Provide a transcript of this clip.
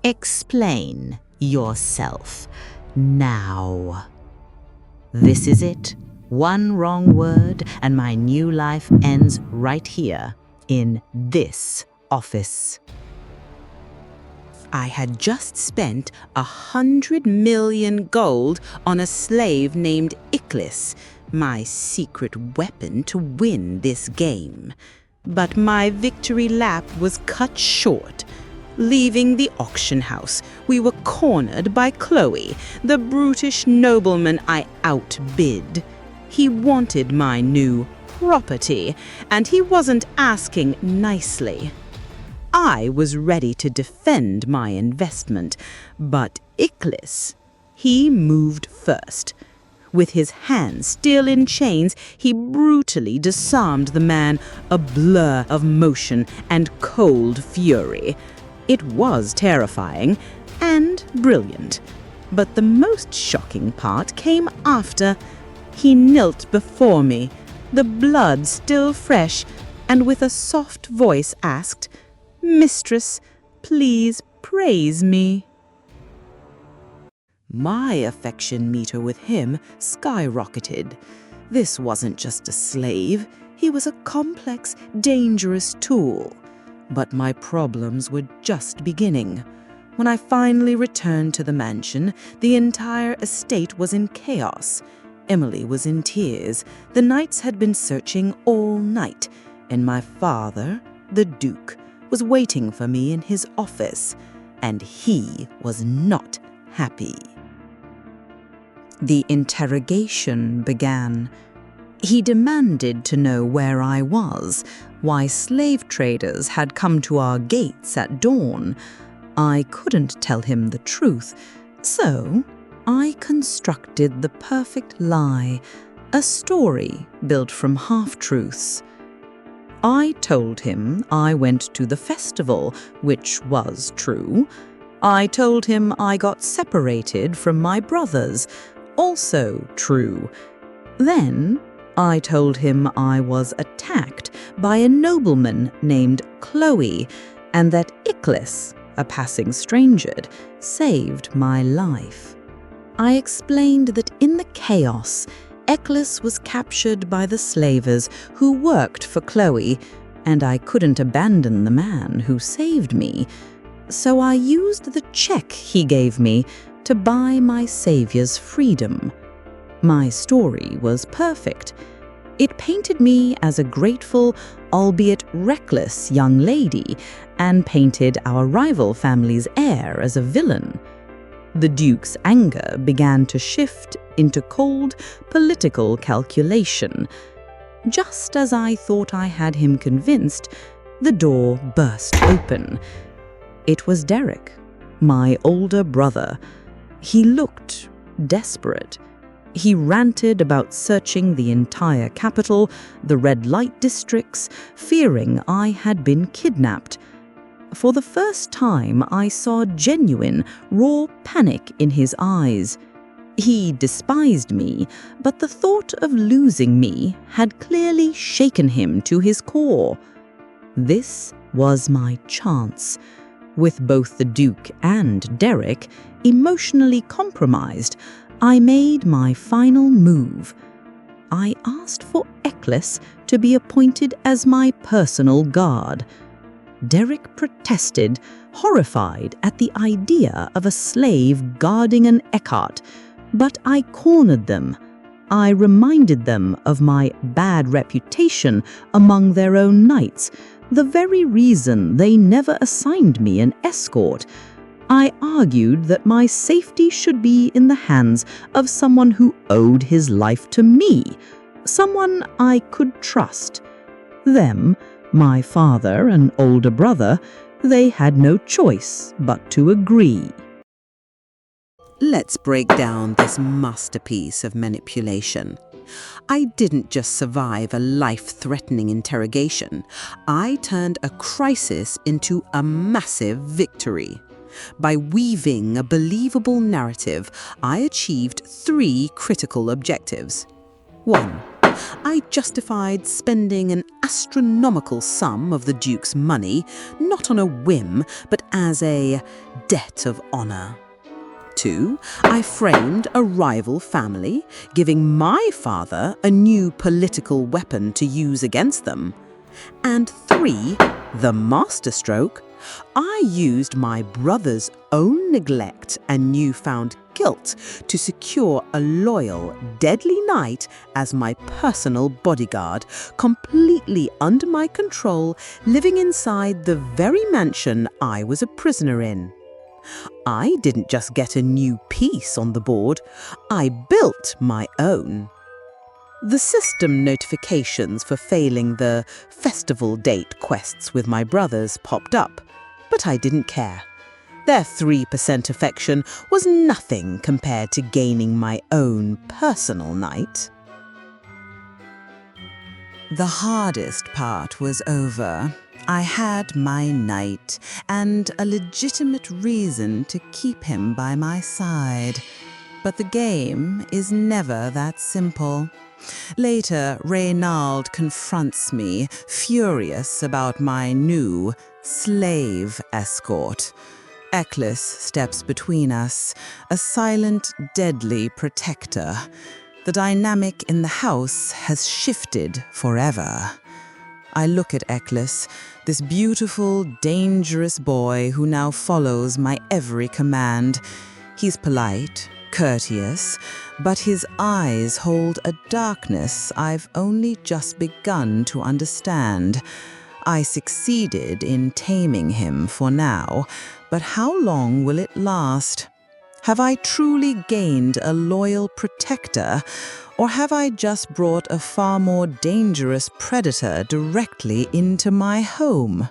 Explain yourself now. This is it. One wrong word and my new life ends right here in this office. I had just spent 100 million gold on a slave named Iklis, my secret weapon to win this game. But my victory lap was cut short. Leaving the auction house, we were cornered by Chloe, the brutish nobleman I outbid. He wanted my new property, and he wasn't asking nicely. I was ready to defend my investment, but Iklis, he moved first. With his hands still in chains, he brutally disarmed the man, a blur of motion and cold fury. It was terrifying and brilliant, but the most shocking part came after. He knelt before me, the blood still fresh, and with a soft voice asked, "Mistress, please praise me." My affection meter with him skyrocketed. This wasn't just a slave, he was a complex, dangerous tool. But my problems were just beginning. When I finally returned to the mansion, the entire estate was in chaos. Emily was in tears. The knights had been searching all night, and my father, the Duke, was waiting for me in his office, and he was not happy. The interrogation began. He demanded to know where I was, why slave traders had come to our gates at dawn. I couldn't tell him the truth, so I constructed the perfect lie, a story built from half-truths. I told him I went to the festival, which was true. I told him I got separated from my brothers, also true. Then I told him I was attacked by a nobleman named Chloe, and that Iklis, a passing stranger, saved my life. I explained that in the chaos, Iklis was captured by the slavers who worked for Chloe, and I couldn't abandon the man who saved me. So I used the check he gave me to buy my savior's freedom. My story was perfect. It painted me as a grateful, albeit reckless young lady, and painted our rival family's heir as a villain. The Duke's anger began to shift into cold political calculation. Just as I thought I had him convinced, the door burst open. It was Derrick, my older brother. He looked desperate. He ranted about searching the entire capital, the red light districts, fearing I had been kidnapped. For the first time, I saw genuine, raw panic in his eyes. He despised me, but the thought of losing me had clearly shaken him to his core. This was my chance. With both the Duke and Derrick emotionally compromised, I made my final move. I asked for Iklis to be appointed as my personal guard. Derrick protested, horrified at the idea of a slave guarding an Eckhart, but I cornered them. I reminded them of my bad reputation among their own knights, the very reason they never assigned me an escort. I argued that my safety should be in the hands of someone who owed his life to me, someone I could trust. Them, my father and older brother, they had no choice but to agree. Let's break down this masterpiece of manipulation. I didn't just survive a life-threatening interrogation. I turned a crisis into a massive victory. By weaving a believable narrative, I achieved 3 critical objectives. 1. I justified spending an astronomical sum of the Duke's money, not on a whim, but as a debt of honor. 2. I framed a rival family, giving my father a new political weapon to use against them. And 3. The masterstroke, I used my brother's own neglect and newfound guilt to secure a loyal, deadly knight as my personal bodyguard, completely under my control, living inside the very mansion I was a prisoner in. I didn't just get a new piece on the board, I built my own. The system notifications for failing the festival date quests with my brothers popped up, but I didn't care. Their 3% affection was nothing compared to gaining my own personal knight. The hardest part was over. I had my knight, and a legitimate reason to keep him by my side. But the game is never that simple. Later, Reynald confronts me, furious about my new slave escort. Eccles steps between us, a silent, deadly protector. The dynamic in the house has shifted forever. I look at Eccles, this beautiful, dangerous boy who now follows my every command. He's polite, courteous, but his eyes hold a darkness I've only just begun to understand. I succeeded in taming him for now, but how long will it last? Have I truly gained a loyal protector, or have I just brought a far more dangerous predator directly into my home?